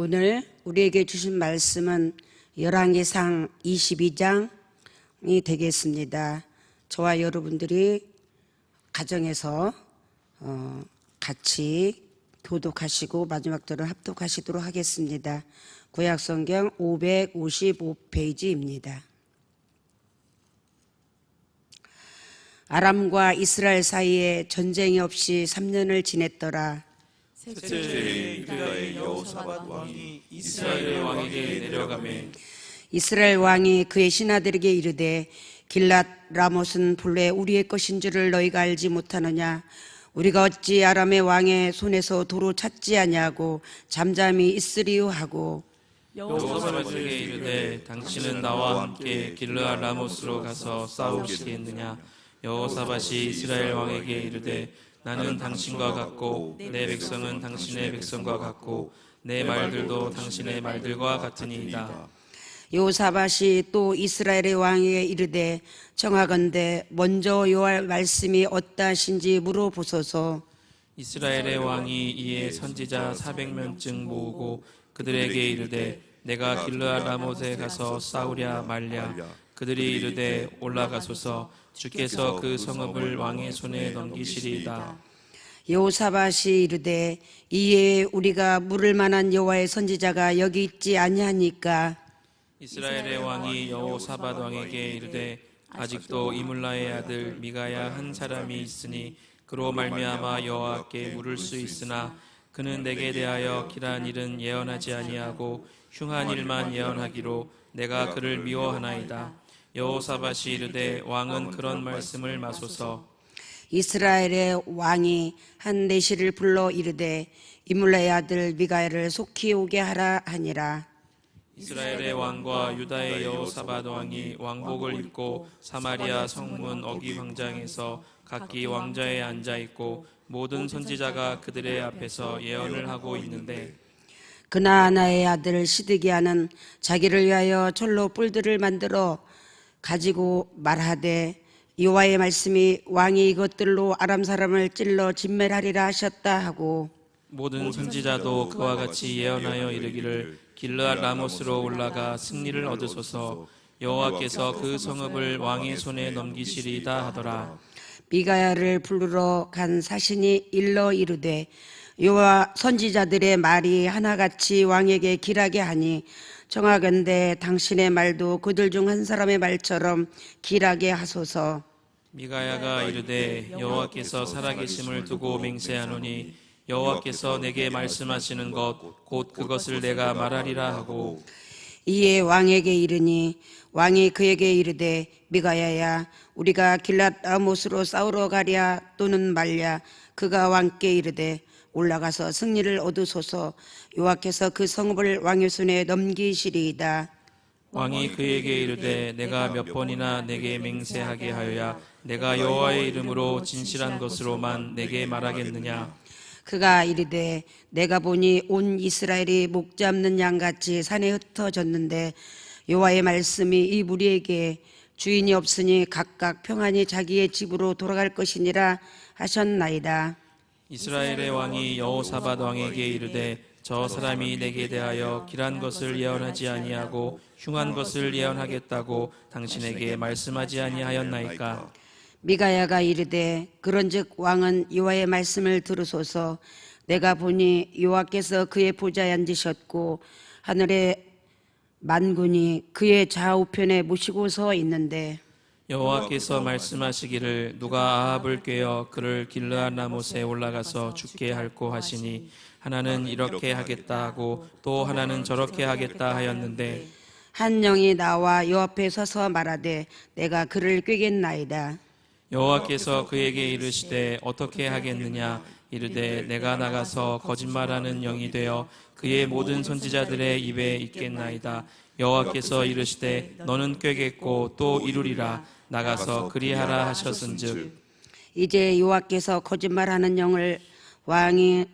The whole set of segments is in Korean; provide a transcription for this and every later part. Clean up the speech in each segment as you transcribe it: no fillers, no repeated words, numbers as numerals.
오늘 우리에게 주신 말씀은 열왕기상 22장이 되겠습니다. 저와 여러분들이 가정에서 같이 교독하시고 마지막 절을 합독하시도록 하겠습니다. 구약성경 555페이지입니다. 아람과 이스라엘 사이에 전쟁이 없이 3년을 지냈더라. 셋째 유다의 여호사밧 왕이 이스라엘의 왕에게 내려가매 이스라엘 왕이 그의 신하들에게 이르되 길랏 라못은 본래 우리의 것인 줄을 너희가 알지 못하느냐? 우리가 어찌 아람의 왕의 손에서 도로 찾지 아니하고 잠잠히 있으리요 하고 여호사밧에게 이르되 당신은 나와 함께 길르앗 라못으로 가서 싸우시겠느냐? 여호사밧이 이스라엘 왕에게 이르되 나는 당신과 같고 내 백성은 당신의 백성과 같고 내 말들도 당신의 말들과 같으니이다. 여호사밧이 또 이스라엘의 왕에게 이르되 청하건대 먼저 여호와의 말씀이 어떠하신지 물어보소서. 이스라엘의 왕이 이에 선지자 400명쯤 모으고 그들에게 이르되 내가 길르앗 라못에 가서 싸우랴 말랴. 그들이 이르되 올라가소서. 주께서 그 성읍을 왕의 손에 넘기시리이다. 여호사밧이 이르되 이에 우리가 물을 만한 여호와의 선지자가 여기 있지 아니하니까. 이스라엘의 왕이 여호사밧 왕에게 이르되 아직도 이물라의 아들 미가야 한 사람이 있으니 그로 말미암아 여호와께 물을 수 있으나 그는 내게 대하여 길한 일은 예언하지 아니하고 흉한 일만 예언하기로 내가 그를 미워하나이다. 여호사밧이 이르되 왕은 그런 말씀을 마소서. 이스라엘의 왕이 한 내시를 불러 이르되 이물라의 아들 미가야를 속히 오게 하라 하니라. 이스라엘의 왕과 유다의 여호사밧 왕이 왕복을 입고 사마리아 성문 어기 광장에서 각기 왕좌에 앉아 있고 모든 선지자가 그들의 앞에서 예언을 하고 있는데 그나아나의 아들 시드기야는 자기를 위하여 철로 뿔들을 만들어 가지고 말하되 여호와의 말씀이 왕이 이것들로 아람 사람을 찔러 진멸하리라 하셨다 하고 모든 선지자도 그와 같이 예언하여 이르기를 길르앗 라못으로 올라가 승리를 얻으소서. 여호와께서 그 성읍을 왕의 손에 넘기시리이다 하더라. 미가야를 부르러 간 사신이 일러 이르되 여호와 선지자들의 말이 하나같이 왕에게 길하게 하니 청하건대 당신의 말도 그들 중 한 사람의 말처럼 길하게 하소서. 미가야가 이르되 여호와께서 살아계심을 두고 맹세하노니 여호와께서 내게 말씀하시는 것 곧 그것을 내가 말하리라 하고 이에 왕에게 이르니 왕이 그에게 이르되 미가야야 우리가 길랏 라못으로 싸우러 가랴 또는 말랴. 그가 왕께 이르되 올라가서 승리를 얻으소서. 여호와께서 그 성읍을 왕의 손에 넘기시리이다. 왕이 그에게 이르되 내가 몇 번이나 내게 맹세하게 하여야 내가 여호와의 이름으로 진실한 것으로만 내게 말하겠느냐. 그가 이르되 내가 보니 온 이스라엘이 목 잡는 양같이 산에 흩어졌는데 여호와의 말씀이 이 무리에게 주인이 없으니 각각 평안히 자기의 집으로 돌아갈 것이니라 하셨나이다. 이스라엘의 왕이 여호사밧 왕에게 이르되 저 사람이 내게 대하여 길한 것을 예언하지 아니하고 흉한 것을 예언하겠다고 당신에게 말씀하지 아니하였나이까. 미가야가 이르되 그런즉 왕은 여호와의 말씀을 들으소서. 내가 보니 여호와께서 그의 보좌에 앉으셨고 하늘의 만군이 그의 좌우편에 모시고 서 있는데 여호와께서 말씀하시기를 누가 아합을 꾀어 그를 길르앗 라못에 올라가서 죽게 할꼬 하시니 하나는 이렇게 하겠다 하고 또 하나는 저렇게 하겠다 하였는데 한 영이 나와 여 앞에 서서 말하되 내가 그를 꾀겠나이다. 여호와께서 그에게 이르시되 어떻게 하겠느냐. 이르되 내가 나가서 거짓말하는 영이 되어 그의 모든 선지자들의 입에 있겠나이다. 여호와께서 이르시되 너는 꾀겠고 또 이루리라. 나가서 그리하라 하셨은즉 이제 여호와께서 거짓말하는 영을 왕이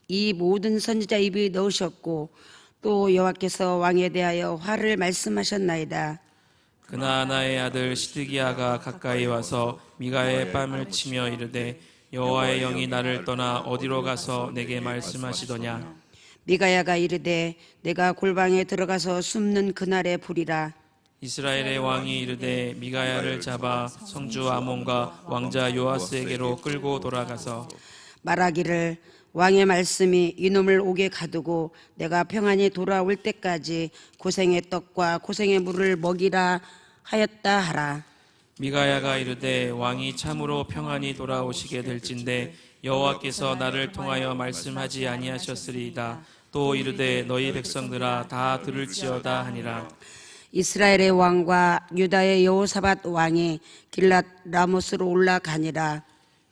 이 모든 선지자 입에 넣으셨고 또 여호와께서 왕에 대하여 화를 말씀하셨나이다. 그나아나의 아들 시드기야가 가까이 와서 미가의 뺨을 치며 이르되 여호와의 영이 나를 떠나 어디로 가서 내게 말씀하시더냐. 미가야가 이르되 내가 골방에 들어가서 숨는 그날의 불이라. 이스라엘의 왕이 이르되 미가야를 잡아 성주 아몬과 왕자 요아스에게로 끌고 돌아가서 말하기를 왕의 말씀이 이놈을 옥에 가두고 내가 평안히 돌아올 때까지 고생의 떡과 고생의 물을 먹이라 하였다 하라. 미가야가 이르되 왕이 참으로 평안히 돌아오시게 될진데 여호와께서 나를 통하여 말씀하지 아니하셨으리이다. 또 이르되 너희 백성들아 다 들을지어다 하니라. 이스라엘의 왕과 유다의 여호사밧 왕이 길랏 라모스로 올라가니라.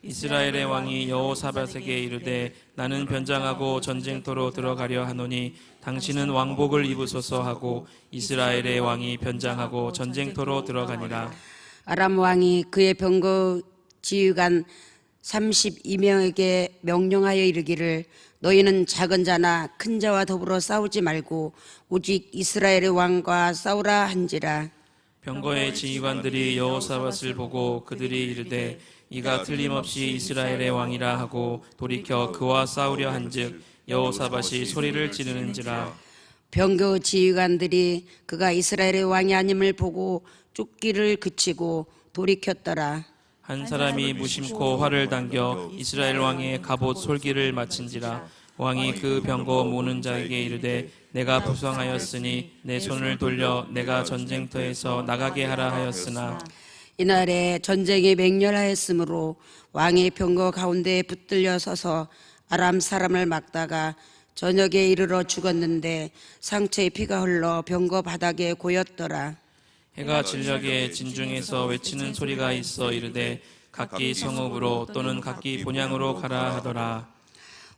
이스라엘의 왕이 여호사밧에게 이르되 나는 변장하고 전쟁터로 들어가려 하노니 당신은 왕복을 입으소서 하고 이스라엘의 왕이 변장하고 전쟁터로 들어가니라. 아람 왕이 그의 병거 지휘관 32명에게 명령하여 이르기를 너희는 작은 자나 큰 자와 더불어 싸우지 말고 오직 이스라엘의 왕과 싸우라 한지라. 병거의 지휘관들이 여호사밧을 보고 그들이 이르되 이가 틀림없이 이스라엘의 왕이라 하고 돌이켜 그와 싸우려 한즉 여호사밧이 소리를 지르는지라. 병거 지휘관들이 그가 이스라엘의 왕이 아님을 보고 쫓기를 그치고 돌이켰더라. 한 사람이 무심코 활을 당겨 이스라엘 왕의 갑옷 솔기를 마친지라. 왕이 그 병거 모는 자에게 이르되 내가 부상하였으니 내 손을 돌려 내가 전쟁터에서 나가게 하라 하였으나 이날에 전쟁이 맹렬하였으므로 왕이 병거 가운데에 붙들려 서서 아람 사람을 막다가 저녁에 이르러 죽었는데 상처에 피가 흘러 병거 바닥에 고였더라. 해가 진녘에 진중에서 외치는 소리가 있어 이르되 각기 성읍으로 또는 각기 본향으로 가라 하더라.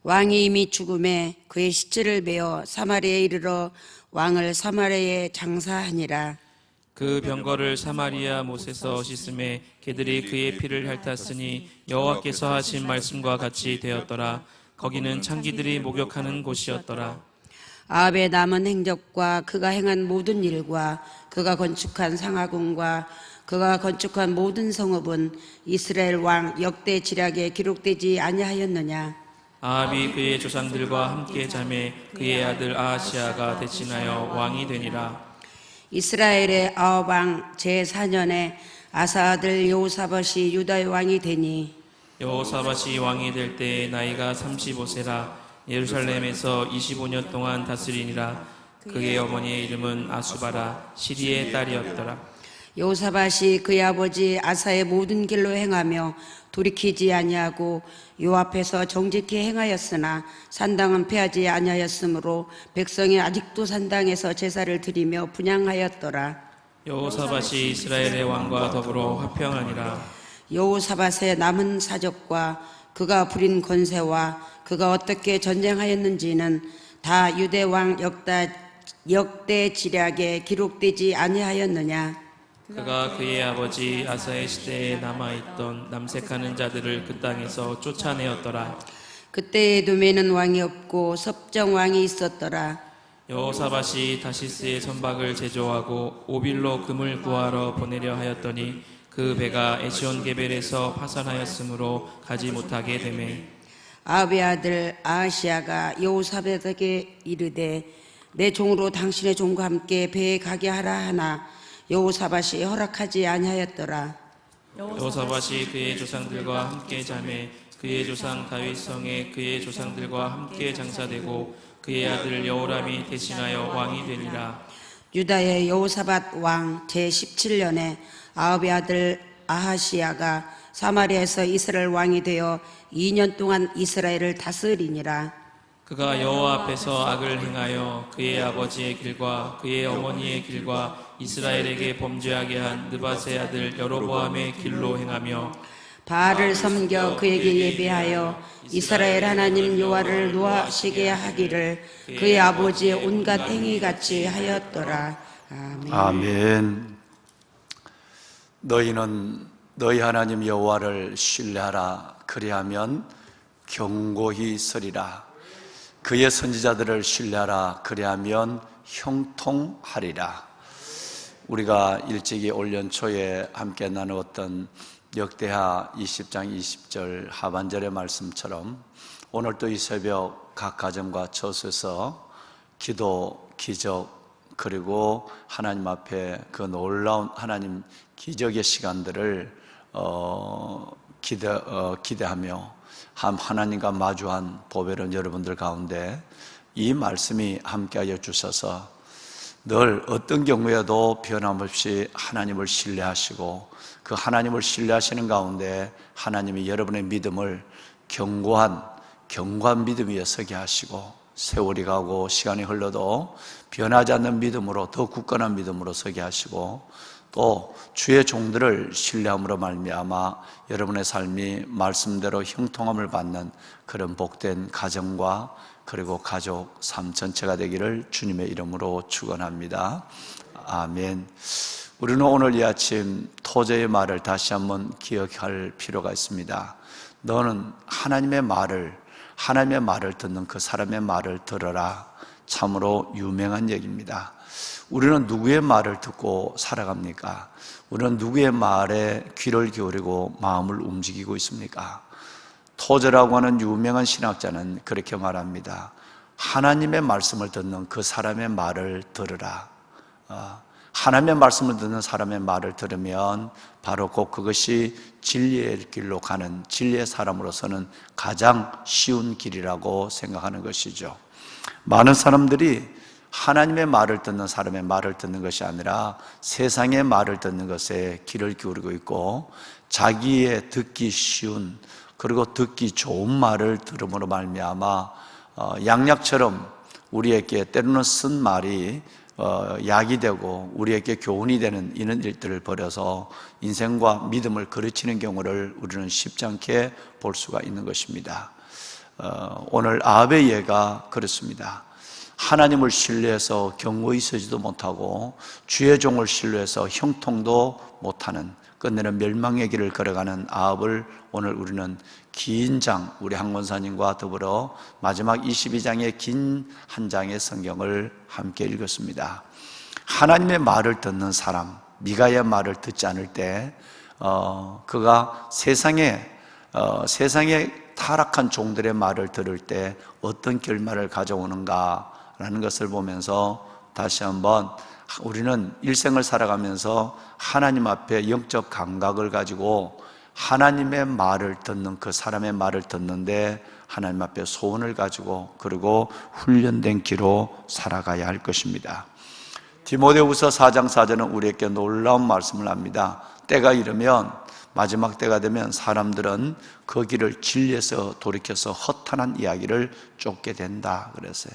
왕이 이미 죽음에 그의 시체를 베어 사마리아에 이르러 왕을 사마리아에 장사하니라. 그 병거를 사마리아 못에서 씻음에 개들이 그의 피를 핥았으니 여호와께서 하신 말씀과 같이 되었더라. 거기는 창기들이 목욕하는 곳이었더라. 아합의 남은 행적과 그가 행한 모든 일과 그가 건축한 상하궁과 그가 건축한 모든 성읍은 이스라엘 왕 역대 지략에 기록되지 아니하였느냐. 아합이 그의 조상들과 함께 자매 그의 아들 아하시아가 대신하여 왕이 되니라. 이스라엘의 아합 왕 제4년에 아사 아들 여호사밧이 유다의 왕이 되니 여호사밧이 왕이 될 때에 나이가 35세라. 예루살렘에서 25년 동안 다스리니라. 그의 어머니의 이름은 아수바라 시리의 딸이었더라. 여호사밧이 그의 아버지 아사의 모든 길로 행하며 돌이키지 아니하고 요 앞에서 정직히 행하였으나 산당은 패하지 아니하였으므로 백성이 아직도 산당에서 제사를 드리며 분향하였더라. 여호사밧이 이스라엘의 왕과 더불어 화평하니라. 여호사밧의 남은 사적과 그가 부린 권세와 그가 어떻게 전쟁하였는지는 다 유대 왕 역대 지략에 기록되지 아니하였느냐. 그가 그의 아버지 아사의 시대에 남아있던 남색하는 자들을 그 땅에서 쫓아내었더라. 그때 에돔에는 왕이 없고 섭정 왕이 있었더라. 여호사밧이 다시스의 선박을 제조하고 오빌로 금을 구하러 보내려 하였더니 그 배가 에시온게벨에서 파산하였으므로 가지 못하게 되매 아합의 아들 아하시아가 여호사밧에게 이르되 내 종으로 당신의 종과 함께 배에 가게 하라 하나 여호사밧이 허락하지 아니하였더라. 여호사밧이 그의 조상들과 함께 자매 그의 조상 다윗성에 그의 조상들과 함께 장사되고 그의 아들 여호람이 대신하여 왕이 되니라. 유다의 여호사밧 왕 제17년에 아합의 아들 아하시아가 사마리아에서 이스라엘 왕이 되어 2년 동안 이스라엘을 다스리니라. 그가 여호와 앞에서 악을 행하여 그의 아버지의 길과 그의 어머니의 길과 이스라엘에게 범죄하게 한 느밧의 아들 여로보암의 길로 행하며 바알을 섬겨 그에게 예배하여 이스라엘 하나님 여호와를 노하시게 하기를 그의 아버지의 온갖 행위같이 하였더라. 아멘. 아멘. 너희는 너희 하나님 여호와를 신뢰하라. 그리하면 경고히 서리라. 그의 선지자들을 신뢰하라. 그리하면 형통하리라. 우리가 일찍이 올 연초에 함께 나누었던 역대하 20장 20절 하반절의 말씀처럼 오늘 또 이 새벽 각 가정과 처소에서 기도, 기적, 그리고 하나님 앞에 그 놀라운 하나님 기적의 시간들을 기대하며 하나님과 마주한 보배로운 여러분들 가운데 이 말씀이 함께하여 주셔서 늘 어떤 경우에도 변함없이 하나님을 신뢰하시고 그 하나님을 신뢰하시는 가운데 하나님이 여러분의 믿음을 견고한 믿음 위에 서게 하시고 세월이 가고 시간이 흘러도 변하지 않는 믿음으로 더 굳건한 믿음으로 서게 하시고 또 주의 종들을 신뢰함으로 말미암아 여러분의 삶이 말씀대로 형통함을 받는 그런 복된 가정과 그리고 가족 삶 전체가 되기를 주님의 이름으로 축원합니다. 아멘. 우리는 오늘 이 아침 토저의 말을 다시 한번 기억할 필요가 있습니다. 너는 하나님의 말을 듣는 그 사람의 말을 들어라. 참으로 유명한 얘기입니다. 우리는 누구의 말을 듣고 살아갑니까? 우리는 누구의 말에 귀를 기울이고 마음을 움직이고 있습니까? 토저라고 하는 유명한 신학자는 그렇게 말합니다. 하나님의 말씀을 듣는 그 사람의 말을 들으라. 하나님의 말씀을 듣는 사람의 말을 들으면 바로 곧 그것이 진리의 길로 가는 진리의 사람으로서는 가장 쉬운 길이라고 생각하는 것이죠. 많은 사람들이 하나님의 말을 듣는 사람의 말을 듣는 것이 아니라 세상의 말을 듣는 것에 귀를 기울이고 있고 자기의 듣기 쉬운 그리고 듣기 좋은 말을 들음으로 말미암아 양약처럼 우리에게 때로는 쓴 말이 약이 되고 우리에게 교훈이 되는 이런 일들을 벌여서 인생과 믿음을 그르치는 경우를 우리는 쉽지 않게 볼 수가 있는 것입니다. 오늘 아합의 예가 그렇습니다. 하나님을 신뢰해서 경고히 서지도 못하고 주의 종을 신뢰해서 형통도 못하는 끝내는 멸망의 길을 걸어가는 아합을 오늘 우리는 긴 장, 우리 한권사님과 더불어 마지막 22장의 긴 한 장의 성경을 함께 읽었습니다. 하나님의 말을 듣는 사람, 미가의 말을 듣지 않을 때 그가 세상의 타락한 종들의 말을 들을 때 어떤 결말을 가져오는가라는 것을 보면서 다시 한번 우리는 일생을 살아가면서 하나님 앞에 영적 감각을 가지고 하나님의 말을 듣는 그 사람의 말을 듣는데 하나님 앞에 소원을 가지고 그리고 훈련된 기로 살아가야 할 것입니다. 디모데후서 4장 4절은 우리에게 놀라운 말씀을 합니다. 때가 이르면 마지막 때가 되면 사람들은 그 길을 진리에서 돌이켜서 허탄한 이야기를 쫓게 된다 그랬어요.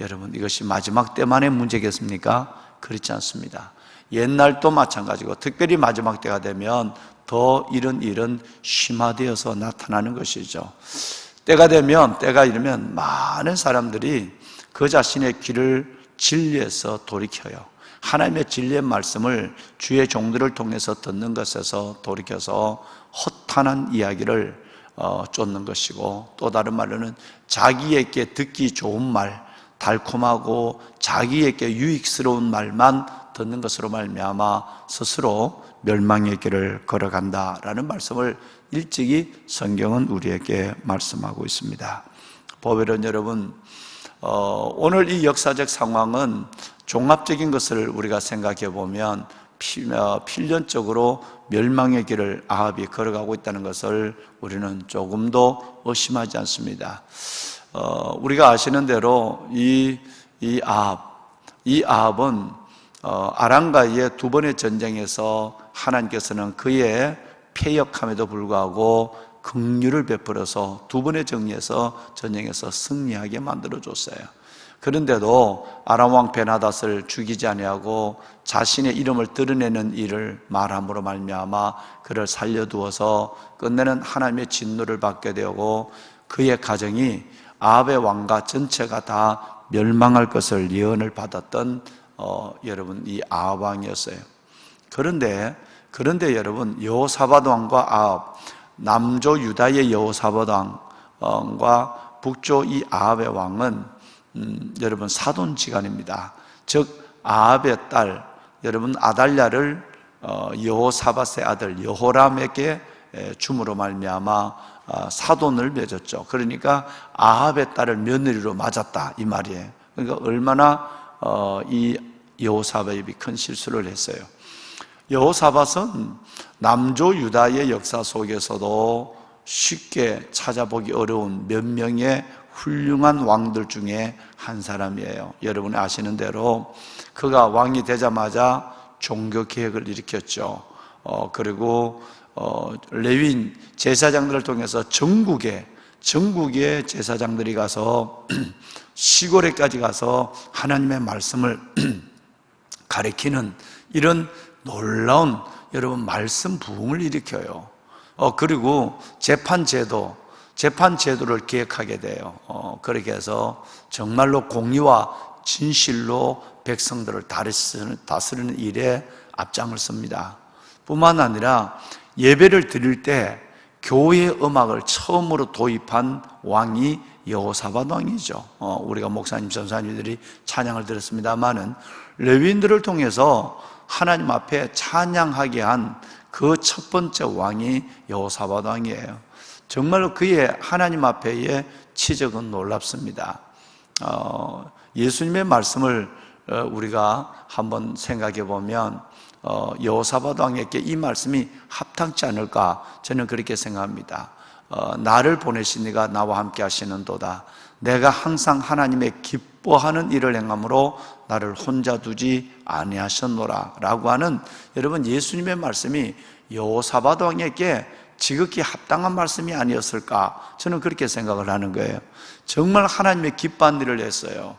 여러분 이것이 마지막 때만의 문제겠습니까? 그렇지 않습니다. 옛날도 마찬가지고 특별히 마지막 때가 되면 더 이런 일은 심화되어서 나타나는 것이죠. 때가 이르면 많은 사람들이 그 자신의 길을 진리에서 돌이켜요. 하나님의 진리의 말씀을 주의 종들을 통해서 듣는 것에서 돌이켜서 허탄한 이야기를 쫓는 것이고 또 다른 말로는 자기에게 듣기 좋은 말, 달콤하고 자기에게 유익스러운 말만 듣는 것으로 말미암아 스스로 멸망의 길을 걸어간다라는 말씀을 일찍이 성경은 우리에게 말씀하고 있습니다. 보배로운 여러분, 오늘 이 역사적 상황은 종합적인 것을 우리가 생각해 보면 필연적으로 멸망의 길을 아합이 걸어가고 있다는 것을 우리는 조금도 의심하지 않습니다. 우리가 아시는 대로 이 아합은 아람과의 두 번의 전쟁에서 하나님께서는 그의 패역함에도 불구하고 긍휼을 베풀어서 두 번의 전쟁에서 승리하게 만들어줬어요. 그런데도 아람 왕 베나닷을 죽이지 아니하고 자신의 이름을 드러내는 일을 말함으로 말미암아 그를 살려두어서 끝내는 하나님의 진노를 받게 되고 그의 가정이 아합의 왕가 전체가 다 멸망할 것을 예언을 받았던 여러분 이 아합 왕이었어요. 그런데 여러분 여호사밧 왕과 아합, 남조 유다의 여호사밧 왕과 북조 이 아합의 왕은 여러분 사돈지간입니다. 즉 아합의 딸 여러분 아달랴를 여호사밧의 아들 여호람에게 줌으로 말미암아 사돈을 맺었죠. 그러니까 아합의 딸을 며느리로 맞았다 이 말이에요. 그러니까 얼마나 이 여호사밧이 큰 실수를 했어요. 여호사밧은 남조 유다의 역사 속에서도 쉽게 찾아보기 어려운 몇 명의 훌륭한 왕들 중에 한 사람이에요. 여러분이 아시는 대로 그가 왕이 되자마자 종교 개혁을 일으켰죠. 그리고 레위인 제사장들을 통해서 전국에 제사장들이 가서 시골에까지 가서 하나님의 말씀을 가리키는 이런 놀라운 여러분 말씀 부흥을 일으켜요. 그리고 재판 제도를 기획하게 돼요. 그렇게 해서 정말로 공의와 진실로 백성들을 다스리는 일에 앞장을 씁니다. 뿐만 아니라 예배를 드릴 때 교회 음악을 처음으로 도입한 왕이 여호사밧 왕이죠. 우리가 목사님, 전사님들이 찬양을 들었습니다마는 레위인들을 통해서 하나님 앞에 찬양하게 한 그 첫 번째 왕이 여호사밧 왕이에요. 정말로 그의 하나님 앞에의 치적은 놀랍습니다. 예수님의 말씀을 우리가 한번 생각해 보면 여호사밧 왕에게 이 말씀이 합당치 않을까 저는 그렇게 생각합니다. 나를 보내신 이가 나와 함께 하시는도다. 내가 항상 하나님의 기뻐하는 일을 행함으로 나를 혼자 두지 아니하셨노라 라고 하는 여러분 예수님의 말씀이 여호사밧 왕에게 지극히 합당한 말씀이 아니었을까 저는 그렇게 생각을 하는 거예요. 정말 하나님의 기뻐한 일을 했어요.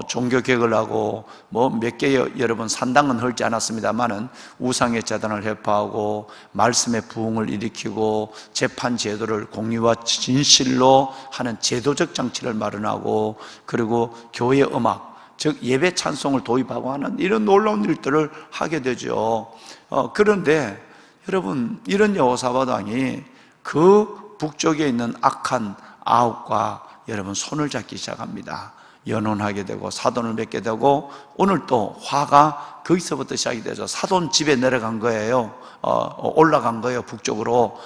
종교 개혁을 하고 몇 개의 여러분 산당은 헐지 않았습니다만은 우상의 제단을 회파하고 말씀의 부흥을 일으키고 재판 제도를 공의와 진실로 하는 제도적 장치를 마련하고 그리고 교회 음악 즉 예배 찬송을 도입하고 하는 이런 놀라운 일들을 하게 되죠. 그런데 여러분 이런 여호사밧 왕이 그 북쪽에 있는 악한 아합과 여러분 손을 잡기 시작합니다. 연혼하게 되고 사돈을 맺게 되고 오늘 또 화가 거기서부터 시작이 되죠. 사돈 집에 내려간 거예요. 올라간 거예요. 북쪽으로.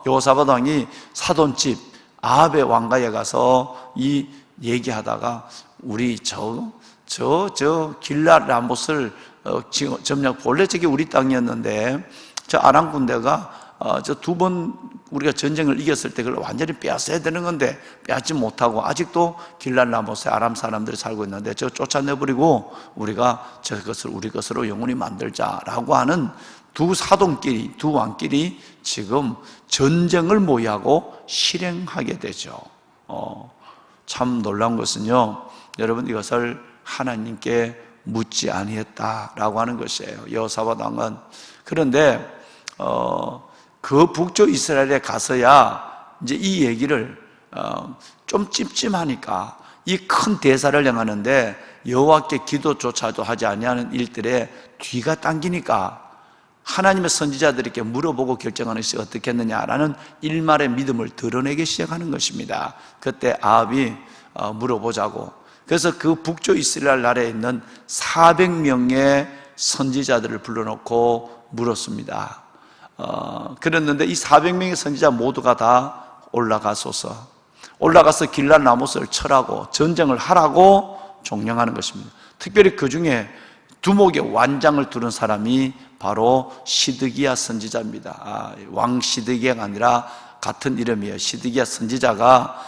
여호사밧 왕이 사돈 집 아합의 왕가에 가서 이 얘기하다가 우리 저 길랏 라못을 점령 본래 저게 우리 땅이었는데 저 아람 군대가 저 두 번 우리가 전쟁을 이겼을 때 그걸 완전히 빼앗아야 되는 건데 빼앗지 못하고 아직도 길랏 라못에 아람 사람들이 살고 있는데 저 쫓아내버리고 우리가 저것을 우리 것으로 영원히 만들자라고 하는 두 사돈끼리 두 왕끼리 지금 전쟁을 모의하고 실행하게 되죠. 참 놀라운 것은요 여러분 이것을 하나님께 묻지 아니했다라고 하는 것이에요. 여호사밧 왕은. 그런데 그 북쪽 이스라엘에 가서야 이제 이 얘기를 좀 찜찜하니까 이 큰 대사를 행하는데 여호와께 기도조차도 하지 아니하는 일들에 뒤가 당기니까 하나님의 선지자들에게 물어보고 결정하는 것이 어떻겠느냐라는 일말의 믿음을 드러내기 시작하는 것입니다. 그때 아합이 물어보자고 그래서 그 북쪽 이스라엘 나라에 있는 400명의 선지자들을 불러놓고 물었습니다. 그랬는데 이 400명의 선지자 모두가 다 올라가서 길랏 라못을 철하고 전쟁을 하라고 종령하는 것입니다. 특별히 그 중에 두목의 완장을 두른 사람이 바로 시드기야 선지자입니다. 왕 시드기야가 아니라 같은 이름이에요. 시드기야 선지자가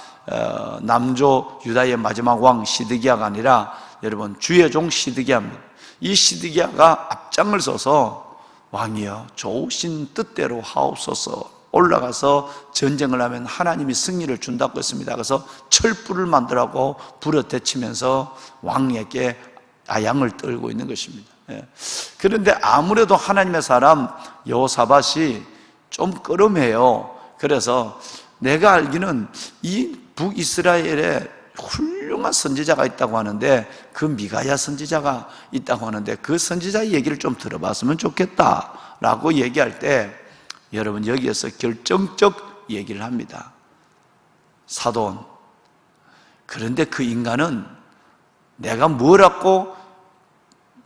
남조 유다의 마지막 왕 시드기야가 아니라 여러분 주의 종 시드기야입니다. 이 시드기야가 앞장을 서서 왕이여 좋으신 뜻대로 하옵소서 올라가서 전쟁을 하면 하나님이 승리를 준다고 했습니다. 그래서 철불을 만들라고 불어 대치면서 왕에게 아양을 떨고 있는 것입니다. 그런데 아무래도 하나님의 사람 여호사밧이 좀 끄름해요. 그래서 내가 알기는 이 북이스라엘에 훌륭한 선지자가 있다고 하는데 그 미가야 선지자가 있다고 하는데 그 선지자의 얘기를 좀 들어봤으면 좋겠다라고 얘기할 때 여러분 여기에서 결정적 얘기를 합니다. 사돈, 그런데 그 인간은 내가 뭐라고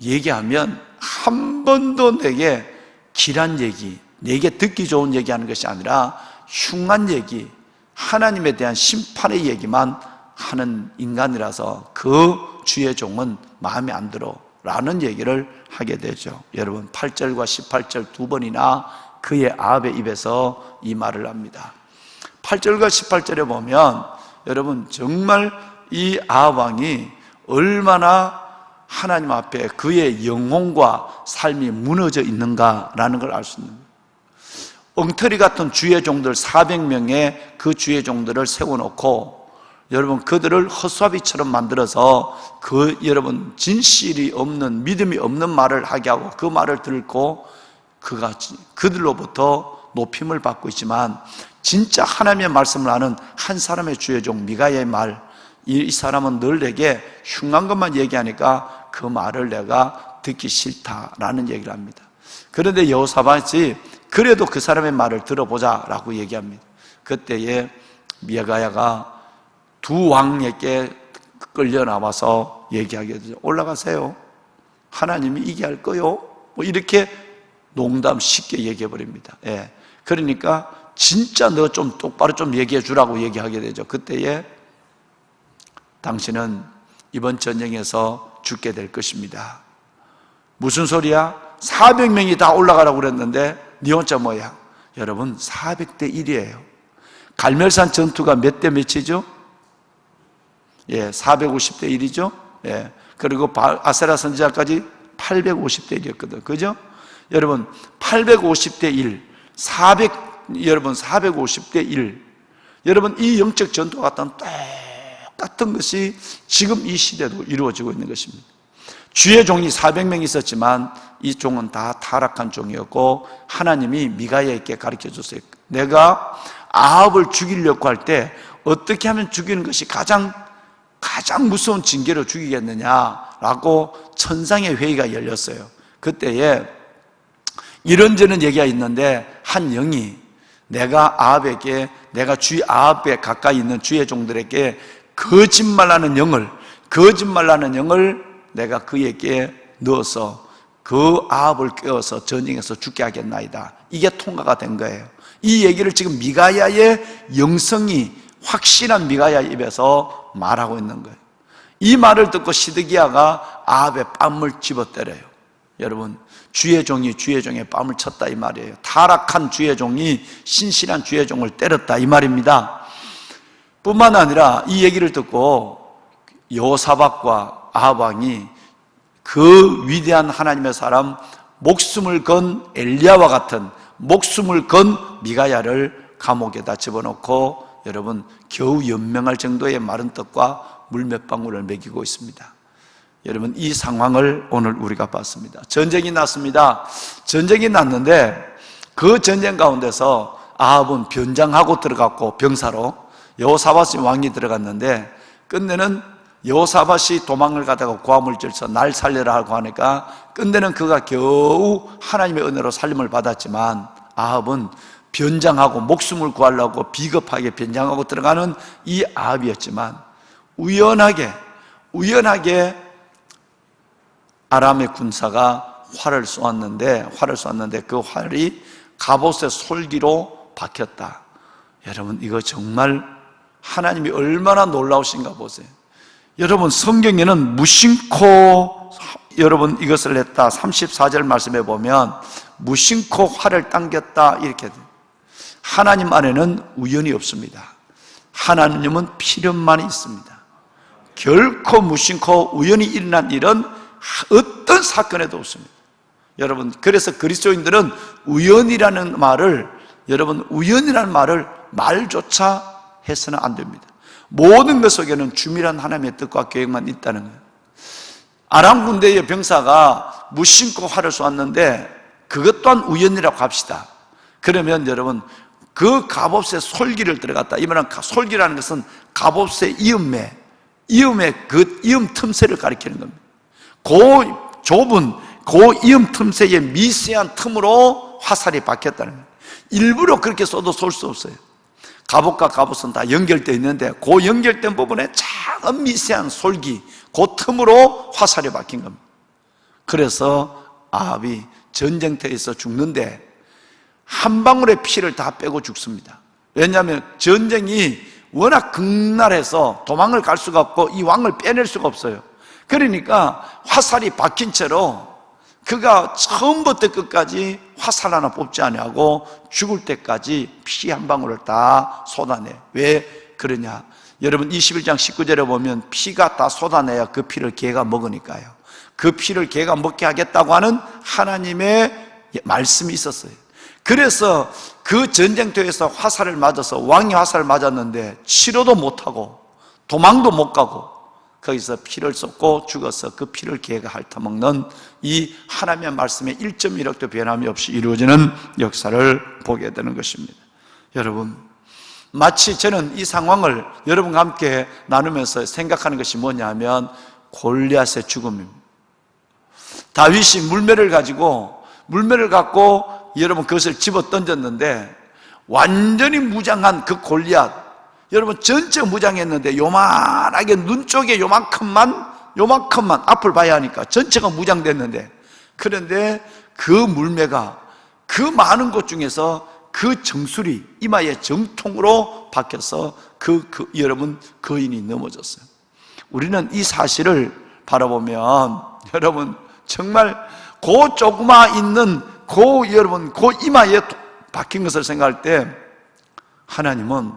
얘기하면 한 번도 내게 길한 얘기, 내게 듣기 좋은 얘기하는 것이 아니라 흉한 얘기, 하나님에 대한 심판의 얘기만 하는 인간이라서 그 주의 종은 마음에 안 들어 라는 얘기를 하게 되죠. 여러분 8절과 18절 두 번이나 그의 아합의 입에서 이 말을 합니다. 8절과 18절에 보면 여러분 정말 이 아합 왕이 얼마나 하나님 앞에 그의 영혼과 삶이 무너져 있는가라는 걸 알 수 있는 거예요. 엉터리 같은 주의 종들 400명의 그 주의 종들을 세워놓고 여러분 그들을 허수아비처럼 만들어서 그 여러분 진실이 없는 믿음이 없는 말을 하게 하고 그 말을 듣고 그들로부터 높임을 받고 있지만 진짜 하나님의 말씀을 아는 한 사람의 주의 종 미가야의 말, 이 사람은 늘 내게 흉한 것만 얘기하니까 그 말을 내가 듣기 싫다라는 얘기를 합니다. 그런데 여호사밧이 그래도 그 사람의 말을 들어보자라고 얘기합니다. 그때에 미가야가 두 왕에게 끌려 나와서 얘기하게 되죠. 올라가세요. 하나님이 이게 할 거요. 뭐 이렇게 농담 쉽게 얘기해 버립니다. 예. 그러니까 진짜 너 좀 똑바로 좀 얘기해 주라고 얘기하게 되죠. 그때에 당신은 이번 전쟁에서 죽게 될 것입니다. 무슨 소리야? 400명이 다 올라가라고 그랬는데 네 혼자 뭐야? 여러분 400대 1이에요. 갈멜산 전투가 몇 대 몇이죠? 예, 450대 1이죠. 예. 그리고 아세라 선지자까지 850대 1이었거든. 그죠? 여러분 850대 1, 여러분 450대 1. 여러분 이 영적 전투와 똑같은 것이 지금 이 시대도 이루어지고 있는 것입니다. 주의 종이 400명 있었지만 이 종은 다 타락한 종이었고 하나님이 미가야에게 가르쳐 줬어요. 내가 아합을 죽이려고 할 때 어떻게 하면 죽이는 것이 가장 무서운 징계로 죽이겠느냐라고 천상의 회의가 열렸어요. 그때에 이런저런 얘기가 있는데 한 영이 내가 아합에 가까이 있는 주의 종들에게 거짓말하는 영을 내가 그에게 넣어서 그 아합을 깨워서 전쟁에서 죽게 하겠나이다. 이게 통과가 된 거예요. 이 얘기를 지금 미가야의 영성이 확실한 미가야 입에서 말하고 있는 거예요. 이 말을 듣고 시드기야가 아합의 뺨을 집어 때려요. 여러분 주의 종이 주의 종의 뺨을 쳤다 이 말이에요. 타락한 주의 종이 신실한 주의 종을 때렸다 이 말입니다. 뿐만 아니라 이 얘기를 듣고 여호사밧과 아합 왕이 그 위대한 하나님의 사람 목숨을 건 엘리야와 같은 목숨을 건 미가야를 감옥에다 집어넣고 여러분 겨우 연명할 정도의 마른 떡과 물 몇 방울을 먹이고 있습니다. 여러분 이 상황을 오늘 우리가 봤습니다. 전쟁이 났습니다. 전쟁이 났는데 그 전쟁 가운데서 아합은 변장하고 들어갔고 병사로 여호사밧이 왕이 들어갔는데 끝내는 여호사밧이 도망을 가다가 고함을 질서 날 살려라 하고 하니까 끝내는 그가 겨우 하나님의 은혜로 살림을 받았지만 아합은 변장하고 목숨을 구하려고 비겁하게 변장하고 들어가는 이 아합이었지만 우연하게 아람의 군사가 활을 쏘았는데 그 활이 갑옷의 솔기로 박혔다. 여러분 이거 정말 하나님이 얼마나 놀라우신가 보세요. 여러분 성경에는 무심코 여러분 이것을 했다 34절 말씀에 보면 무심코 활을 당겼다 이렇게 돼요. 하나님 안에는 우연이 없습니다. 하나님은 필연만이 있습니다. 결코 무심코 우연히 일어난 일은 어떤 사건에도 없습니다. 여러분 그래서 그리스도인들은 우연이라는 말을 말조차 해서는 안 됩니다. 모든 것 속에는 주밀한 하나님의 뜻과 계획만 있다는 거예요. 아람 군대의 병사가 무심코 활을 쏘았는데 그것 또한 우연이라고 합시다. 그러면 여러분 그 갑옷에 솔기를 들어갔다. 이 말은 솔기라는 것은 갑옷의 이음의 그 이음 틈새를 가리키는 겁니다. 그 이음 틈새의 미세한 틈으로 화살이 박혔다는 거예요. 일부러 그렇게 쏘도 쏠 수 없어요. 갑옷과 갑옷은 다 연결되어 있는데 그 연결된 부분에 작은 미세한 솔기, 그 틈으로 화살이 박힌 겁니다. 그래서 아합이 전쟁터에서 죽는데 한 방울의 피를 다 빼고 죽습니다. 왜냐하면 전쟁이 워낙 극날해서 도망을 갈 수가 없고 이 왕을 빼낼 수가 없어요. 그러니까 화살이 박힌 채로 그가 처음부터 끝까지 화살 하나 뽑지 아니하고 죽을 때까지 피 한 방울을 다 쏟아내. 왜 그러냐? 여러분 21장 19절에 보면 피가 다 쏟아내야 그 피를 개가 먹으니까요. 그 피를 개가 먹게 하겠다고 하는 하나님의 말씀이 있었어요. 그래서 그 전쟁터에서 화살을 맞아서 왕이 화살을 맞았는데 치료도 못하고 도망도 못 가고 거기서 피를 쏟고 죽어서 그 피를 개가 핥아먹는 이 하나님의 말씀의 1.1억도 변함이 없이 이루어지는 역사를 보게 되는 것입니다. 여러분, 마치 저는 이 상황을 여러분과 함께 나누면서 생각하는 것이 뭐냐 하면 골리앗의 죽음입니다. 다윗이 물매를 갖고 여러분 그것을 집어 던졌는데 완전히 무장한 그 골리앗, 여러분 전체 무장했는데 요만하게 눈 쪽에 요만큼만 앞을 봐야 하니까 전체가 무장됐는데, 그런데 그 물매가 그 많은 곳 중에서 그 정수리 이마에 정통으로 박혀서 여러분 거인이 넘어졌어요. 우리는 이 사실을 바라보면 여러분 정말 그 조그마 있는 여러분 그 이마에 박힌 것을 생각할 때 하나님은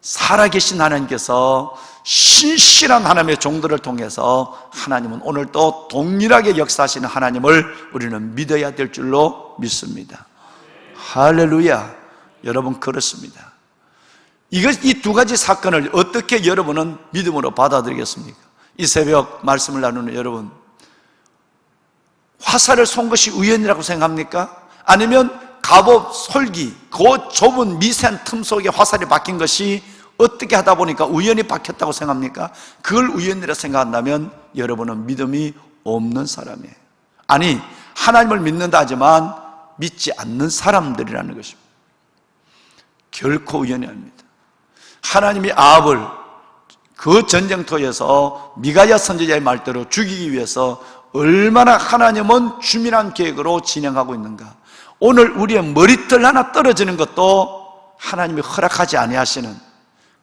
살아계신 하나님께서 신실한 하나님의 종들을 통해서 하나님은 오늘도 동일하게 역사하시는 하나님을 우리는 믿어야 될 줄로 믿습니다. 할렐루야. 여러분 그렇습니다. 이 두 가지 사건을 어떻게 여러분은 믿음으로 받아들이겠습니까? 이 새벽 말씀을 나누는 여러분, 화살을 쏜 것이 우연이라고 생각합니까? 아니면 갑옷, 솔기, 그 좁은 미세한 틈 속에 화살이 박힌 것이 어떻게 하다 보니까 우연히 박혔다고 생각합니까? 그걸 우연이라 생각한다면 여러분은 믿음이 없는 사람이에요. 아니, 하나님을 믿는다 하지만 믿지 않는 사람들이라는 것입니다. 결코 우연이 아닙니다. 하나님이 아합을 그 전쟁터에서 미가야 선지자의 말대로 죽이기 위해서 얼마나 하나님은 주민한 계획으로 진행하고 있는가. 오늘 우리의 머리털 하나 떨어지는 것도 하나님이 허락하지 아니하시는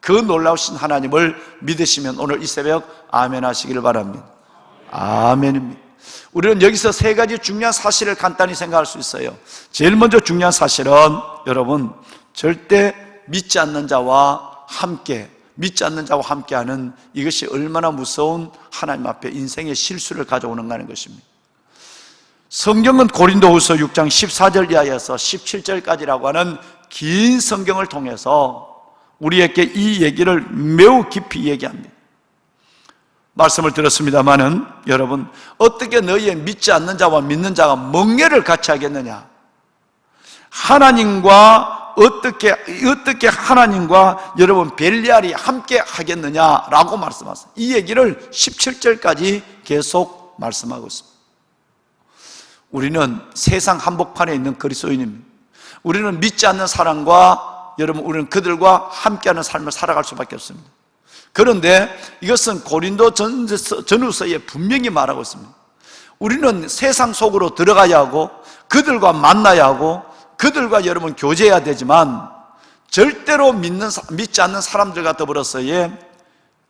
그 놀라우신 하나님을 믿으시면 오늘 이 새벽 아멘 하시기를 바랍니다. 아멘입니다. 우리는 여기서 세 가지 중요한 사실을 간단히 생각할 수 있어요. 제일 먼저 중요한 사실은 여러분 절대 믿지 않는 자와 함께하는 이것이 얼마나 무서운 하나님 앞에 인생의 실수를 가져오는가 하는 것입니다. 성경은 고린도후서 6장 14절 이하에서 17절까지라고 하는 긴 성경을 통해서 우리에게 이 얘기를 매우 깊이 얘기합니다. 말씀을 들었습니다마는 여러분, 어떻게 너희의 믿지 않는 자와 믿는 자가 멍에를 같이 하겠느냐? 어떻게 하나님과 여러분 벨리알이 함께 하겠느냐라고 말씀하세요. 이 얘기를 17절까지 계속 말씀하고 있습니다. 우리는 세상 한복판에 있는 그리스도인입니다. 우리는 믿지 않는 사람과 여러분 우리는 그들과 함께하는 삶을 살아갈 수밖에 없습니다. 그런데 이것은 고린도 전후서에 분명히 말하고 있습니다. 우리는 세상 속으로 들어가야 하고 그들과 만나야 하고 그들과 여러분 교제해야 되지만 절대로 믿지 않는 사람들과 더불어서의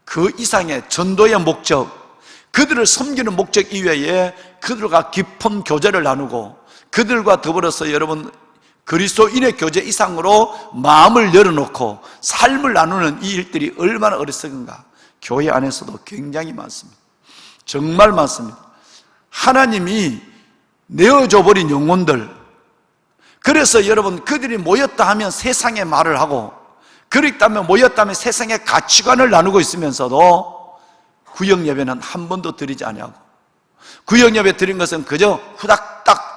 그 이상의 전도의 목적, 그들을 섬기는 목적 이외에 그들과 깊은 교제를 나누고 그들과 더불어서 여러분 그리스도인의 교제 이상으로 마음을 열어놓고 삶을 나누는 이 일들이 얼마나 어리석은가. 교회 안에서도 굉장히 많습니다. 정말 많습니다. 하나님이 내어줘버린 영혼들, 그래서 여러분 그들이 모였다 하면 세상의 말을 하고 그렇다면 모였다 하면 세상의 가치관을 나누고 있으면서도 구역예배는 한 번도 드리지 아니하고, 구역예배 드린 것은 그저 후닥닥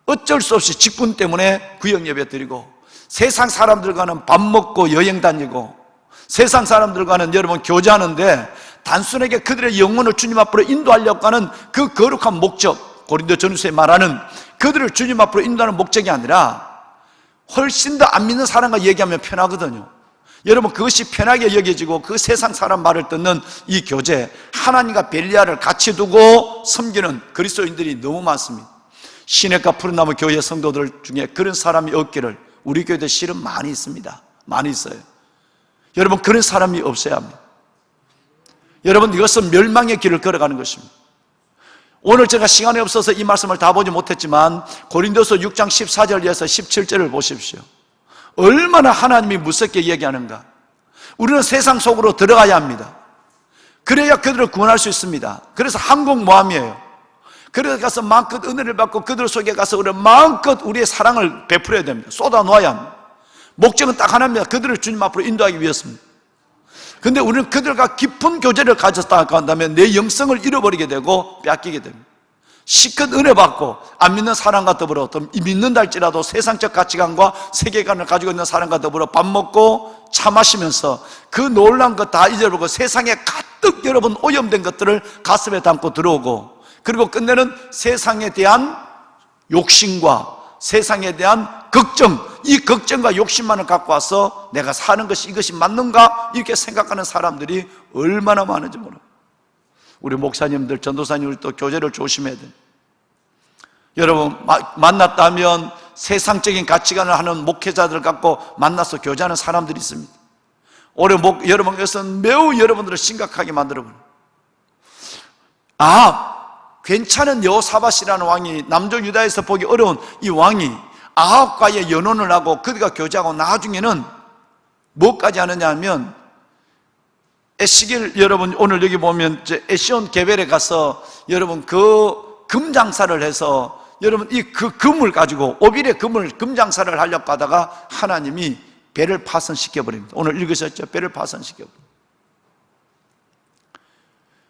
어쩔 수 없이 직분 때문에 구역예배 드리고, 세상 사람들과는 밥 먹고 여행 다니고 세상 사람들과는 여러분 교제하는데 단순하게 그들의 영혼을 주님 앞으로 인도하려고 하는 그 거룩한 목적, 고린도 전후서에 말하는 그들을 주님 앞으로 인도하는 목적이 아니라 훨씬 더 안 믿는 사람과 얘기하면 편하거든요. 여러분 그것이 편하게 여겨지고 그 세상 사람 말을 듣는 이 교제, 하나님과 벨리알을 같이 두고 섬기는 그리스도인들이 너무 많습니다. 시냇가 푸른나무 교회 성도들 중에 그런 사람이 없기를 우리 교회도 실은 많이 있습니다. 많이 있어요. 여러분, 그런 사람이 없어야 합니다. 여러분, 이것은 멸망의 길을 걸어가는 것입니다. 오늘 제가 시간이 없어서 이 말씀을 다 보지 못했지만 고린도서 6장 14절에서 17절을 보십시오. 얼마나 하나님이 무섭게 얘기하는가. 우리는 세상 속으로 들어가야 합니다. 그래야 그들을 구원할 수 있습니다. 그래서 항공모함이에요. 그래서 가서 마음껏 은혜를 받고 그들 속에 가서 우리 마음껏 우리의 사랑을 베풀어야 됩니다. 쏟아 놓아야 합니다. 목적은 딱 하나입니다. 그들을 주님 앞으로 인도하기 위해서입니다. 근데 우리는 그들과 깊은 교제를 가졌다 한다면 내 영성을 잃어버리게 되고 빼앗기게 됩니다. 실컷 은혜 받고 안 믿는 사람과 더불어, 또 믿는다 할지라도 세상적 가치관과 세계관을 가지고 있는 사람과 더불어 밥 먹고 차 마시면서 그 놀라운 것 다 잊어버리고 세상에 가득 여러분 오염된 것들을 가슴에 담고 들어오고, 그리고 끝내는 세상에 대한 욕심과 세상에 대한 걱정, 이 걱정과 욕심만을 갖고 와서 내가 사는 것이 이것이 맞는가 이렇게 생각하는 사람들이 얼마나 많은지 몰라요. 우리 목사님들, 전도사님들 또 교제를 조심해야 돼요. 여러분, 만났다면 세상적인 가치관을 하는 목회자들 갖고 만나서 교제하는 사람들이 있습니다. 올해 여러분, 이것은 매우 여러분들을 심각하게 만들어버려요. 괜찮은 여호사밧이라는 왕이, 남쪽 유다에서 보기 어려운 이 왕이 아합과의 연혼을 하고 그들과 교제하고 나중에는 뭐까지 하느냐 하면, 에시길, 여러분 오늘 여기 보면 에시온 게벨에 가서 여러분 그 금장사를 해서 여러분 이 그 금을 가지고 오빌의 금 장사를 하려고 하다가 하나님이 배를 파손시켜 버립니다. 오늘 읽으셨죠? 배를 파손시켜 버립니다.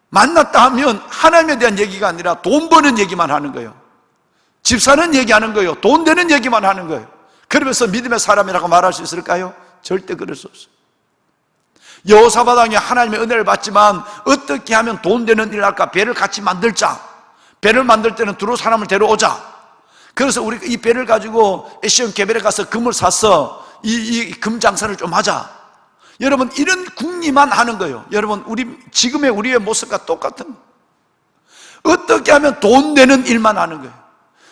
만났다 하면 하나님에 대한 얘기가 아니라 돈 버는 얘기만 하는 거예요. 집 사는 얘기하는 거예요. 돈 되는 얘기만 하는 거예요. 그러면서 믿음의 사람이라고 말할 수 있을까요? 절대 그럴 수 없어요. 여호사밧 왕이 하나님의 은혜를 받지만 어떻게 하면 돈 되는 일을 할까? 배를 같이 만들자. 배를 만들 때는 두루 사람을 데려오자. 그래서 우리가 이 배를 가지고 에시온 게벨에 가서 금을 사서 이 금장사를 좀 하자. 여러분, 이런 궁리만 하는 거예요. 여러분, 지금의 우리의 모습과 똑같은 거예요. 어떻게 하면 돈 되는 일만 하는 거예요.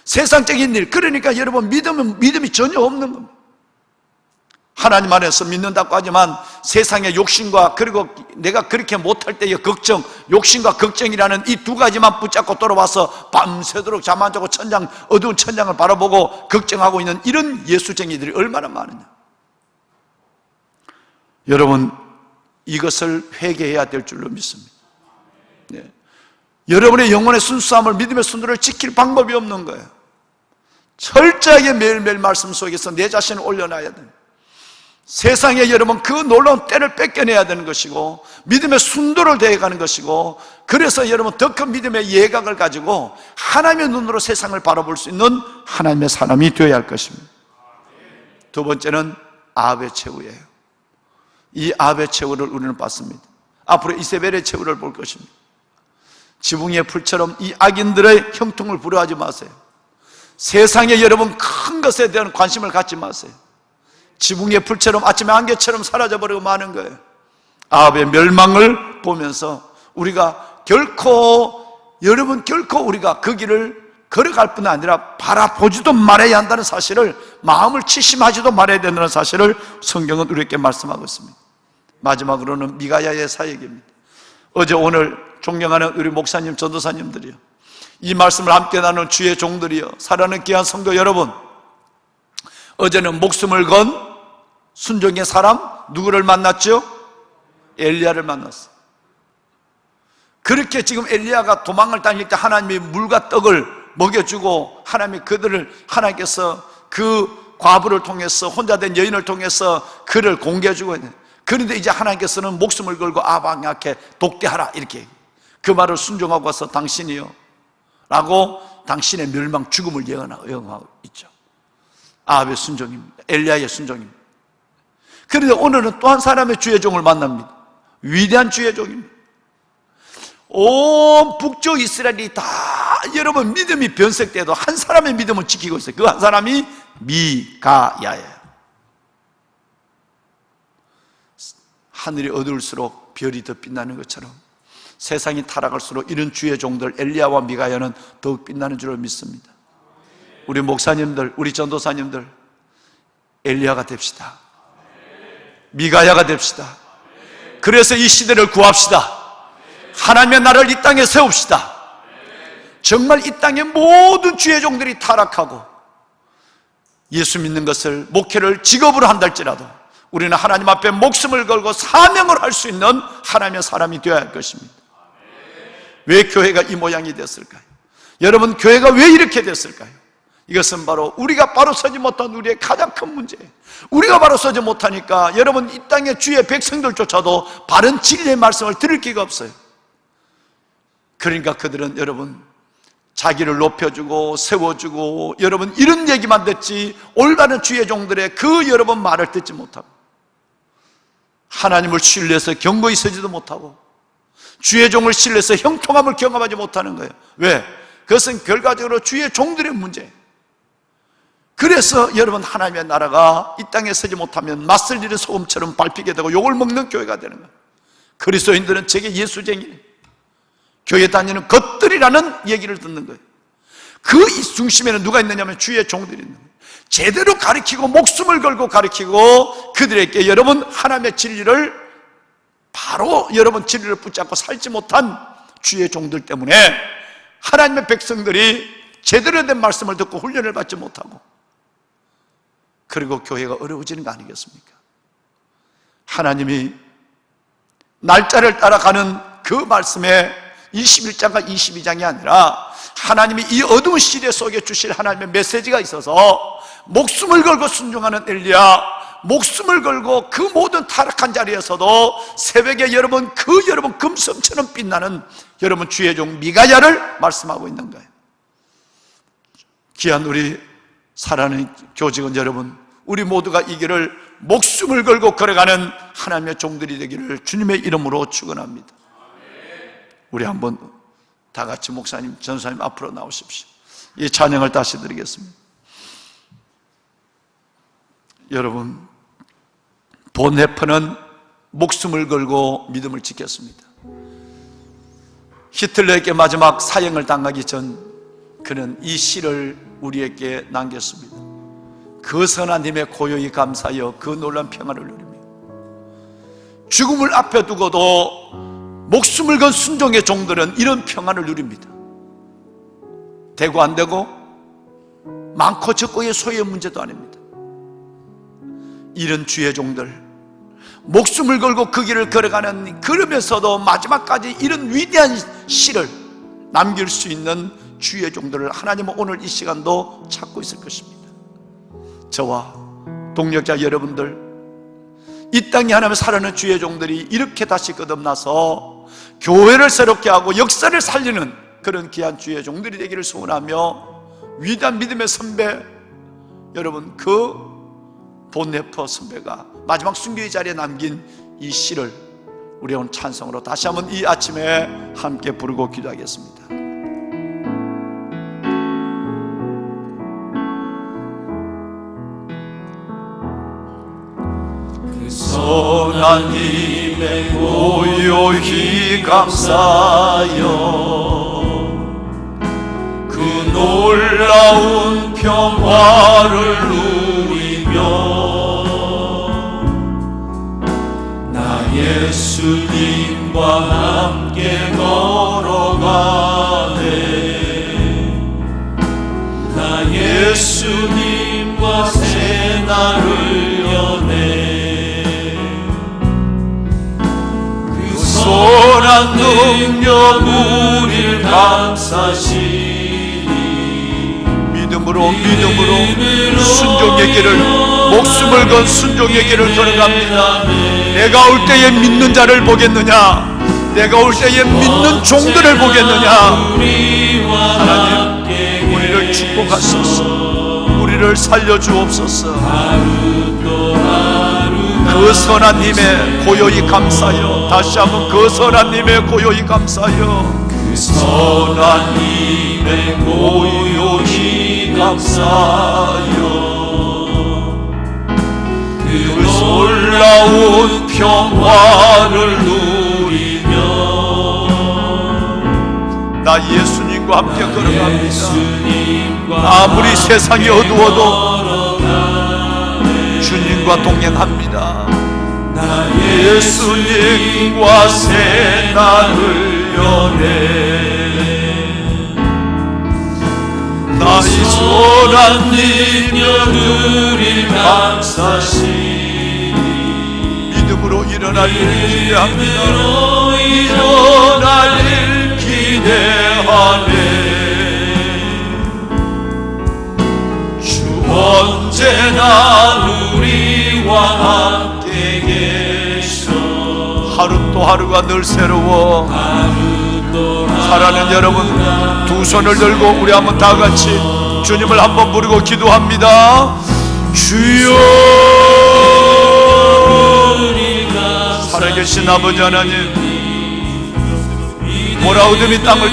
세상적인 일. 그러니까 여러분, 믿음이 전혀 없는 겁니다. 하나님 안에서 믿는다고 하지만 세상의 욕심과 그리고 내가 그렇게 못할 때의 걱정, 욕심과 걱정이라는 이 두 가지만 붙잡고 돌아와서 밤새도록 잠 안 자고 어두운 천장을 바라보고 걱정하고 있는 이런 예수쟁이들이 얼마나 많으냐. 여러분, 이것을 회개해야 될 줄로 믿습니다. 네. 여러분의 영혼의 순수함을, 믿음의 순도를 지킬 방법이 없는 거예요. 철저하게 매일매일 말씀 속에서 내 자신을 올려놔야 됩니다. 세상에 여러분 그 놀라운 때를 뺏겨내야 되는 것이고 믿음의 순도를 대해가는 것이고, 그래서 여러분 더 큰 믿음의 예각을 가지고 하나님의 눈으로 세상을 바라볼 수 있는 하나님의 사람이 되어야 할 것입니다. 두 번째는 아합의 최후예요. 이 아합의 최후를 우리는 봤습니다. 앞으로 이세벨의 최후를 볼 것입니다. 지붕의 풀처럼 이 악인들의 형통을 부러워하지 마세요. 세상에 여러분 큰 것에 대한 관심을 갖지 마세요. 지붕의 풀처럼 아침의 안개처럼 사라져버리고 마는 거예요. 아합의 멸망을 보면서 우리가 결코 우리가 그 길을 걸어갈 뿐 아니라 바라보지도 말아야 한다는 사실을, 마음을 치심하지도 말아야 된다는 사실을 성경은 우리에게 말씀하고 있습니다. 마지막으로는 미가야의 사역입니다. 어제 오늘 존경하는 우리 목사님, 전도사님들이요, 이 말씀을 함께 나눈 주의 종들이요, 사랑하는 귀한 성도 여러분, 어제는 목숨을 건 순종의 사람 누구를 만났죠? 엘리야를 만났어. 그렇게 지금 엘리야가 도망을 다닐 때 하나님이 물과 떡을 먹여주고 하나님께서 그 과부를 통해서, 혼자 된 여인을 통해서 그를 공개해주고 있는. 그런데 이제 하나님께서는 목숨을 걸고 아방에게 독대하라, 이렇게 그 말을 순종하고 와서 당신이요 라고 당신의 멸망, 죽음을 예언하고 있죠. 아합의 순종입니다. 엘리야의 순종입니다. 그런데 오늘은 또 한 사람의 주의 종을 만납니다. 위대한 주의 종입니다. 온 북쪽 이스라엘이 다 여러분 믿음이 변색돼도 한 사람의 믿음은 지키고 있어요. 그 한 사람이 미가야예요. 하늘이 어두울수록 별이 더 빛나는 것처럼 세상이 타락할수록 이런 주의 종들 엘리야와 미가야는 더욱 빛나는 줄로 믿습니다. 우리 목사님들, 우리 전도사님들, 엘리야가 됩시다. 미가야가 됩시다. 그래서 이 시대를 구합시다. 하나님의 나라를 이 땅에 세웁시다. 정말 이 땅의 모든 주의 종들이 타락하고 예수 믿는 것을, 목회를 직업으로 한다 할지라도 우리는 하나님 앞에 목숨을 걸고 사명을 할 수 있는 하나님의 사람이 되어야 할 것입니다. 왜 교회가 이 모양이 됐을까요? 여러분, 교회가 왜 이렇게 됐을까요? 이것은 바로 우리가 바로 서지 못한 우리의 가장 큰 문제예요. 우리가 바로 서지 못하니까 여러분, 이 땅의 주의 백성들조차도 바른 진리의 말씀을 들을 기가 없어요. 그러니까 그들은 여러분, 자기를 높여주고 세워주고 여러분 이런 얘기만 듣지 올바른 주의 종들의 그 여러분 말을 듣지 못하고 하나님을 신뢰해서 경고히 서지도 못하고 주의 종을 신뢰해서 형통함을 경험하지 못하는 거예요. 왜? 그것은 결과적으로 주의 종들의 문제예요. 그래서 여러분, 하나님의 나라가 이 땅에 서지 못하면 맞설 일은 소금처럼 밟히게 되고 욕을 먹는 교회가 되는 거예요. 그리스도인들은 제게 예수쟁이네, 교회 다니는 것들이라는 얘기를 듣는 거예요. 그 중심에는 누가 있느냐면 주의 종들이 있는 거예요. 제대로 가르치고 목숨을 걸고 가르치고 그들에게 여러분 하나님의 진리를 바로 여러분 진리를 붙잡고 살지 못한 주의 종들 때문에 하나님의 백성들이 제대로 된 말씀을 듣고 훈련을 받지 못하고 그리고 교회가 어려워지는 거 아니겠습니까? 하나님이 날짜를 따라가는 그 말씀에 21장과 22장이 아니라 하나님이 이 어두운 시대 속에 주실 하나님의 메시지가 있어서 목숨을 걸고 순종하는 엘리야, 목숨을 걸고 그 모든 타락한 자리에서도 새벽에 여러분 그 여러분 금성처럼 빛나는 여러분 주의 종 미가야를 말씀하고 있는 거예요. 귀한 우리 사랑하는 교직원 여러분, 우리 모두가 이 길을 목숨을 걸고 걸어가는 하나님의 종들이 되기를 주님의 이름으로 축원합니다. 우리 한번 다 같이 목사님, 전사님 앞으로 나오십시오. 이 찬양을 다시 드리겠습니다. 여러분, 본헤퍼는 목숨을 걸고 믿음을 지켰습니다. 히틀러에게 마지막 사형을 당하기 전 그는 이 시를 우리에게 남겼습니다. 그 선한 힘에 고요히 감사하여 그 놀라운 평화를 누리며 죽음을 앞에 두고도 목숨을 건 순종의 종들은 이런 평안을 누립니다. 되고 안 되고 많고 적고의 소유의 문제도 아닙니다. 이런 주의 종들, 목숨을 걸고 그 길을 걸어가는, 그러면서도 마지막까지 이런 위대한 시를 남길 수 있는 주의 종들을 하나님은 오늘 이 시간도 찾고 있을 것입니다. 저와 동력자 여러분들, 이 땅에 하나님을 살아가는 주의 종들이 이렇게 다시 거듭나서 교회를 새롭게 하고 역사를 살리는 그런 귀한 주의 종들이 되기를 소원하며, 위대한 믿음의 선배 여러분, 그 본네퍼 선배가 마지막 순교의 자리에 남긴 이 시를 우리 오늘 찬송으로 다시 한번 이 아침에 함께 부르고 기도하겠습니다. 그 선한 힘에 고요히 감사하여 그 놀라운 평화를 누리며 나 예수님과 함께 걸어가네. 나 예수님과 새 날을 여네. 그 선한 능력 우릴 감싸시. 믿음으로 순종의 길을, 목숨을 건 순종의 길을 걸어갑니다. 내가 올 때에 믿는 자를 보겠느냐, 내가 올 때에 믿는 종들을 보겠느냐. 하나님, 우리를 축복하소서, 우리를 살려주옵소서. 그 선한 힘에 고요히 감사하여, 다시 한번 그 선한 힘에 고요히 감사하여, 그 선한 힘에 고요히 감사하여 그 놀라운 평화를 누리며 나 예수님과 함께 걸어갑니다. 아무리 세상이 어두워도 우리와 동행합니다. 예수님과 새날을 여네 나의 소란님 여드릴 감사시 믿음으로 일어날 일 기대합니다. 일어날 일 기대하네 주 언제나 우리와 함께 계셔 하루 또 하루가 늘 새로워 사랑하는 여러분 두 손을 들고 우리 한번 다 같이 주님을 한번 부르고 기도합니다. 주여 살아계신 아버지 하나님 보라 어둠이 땅을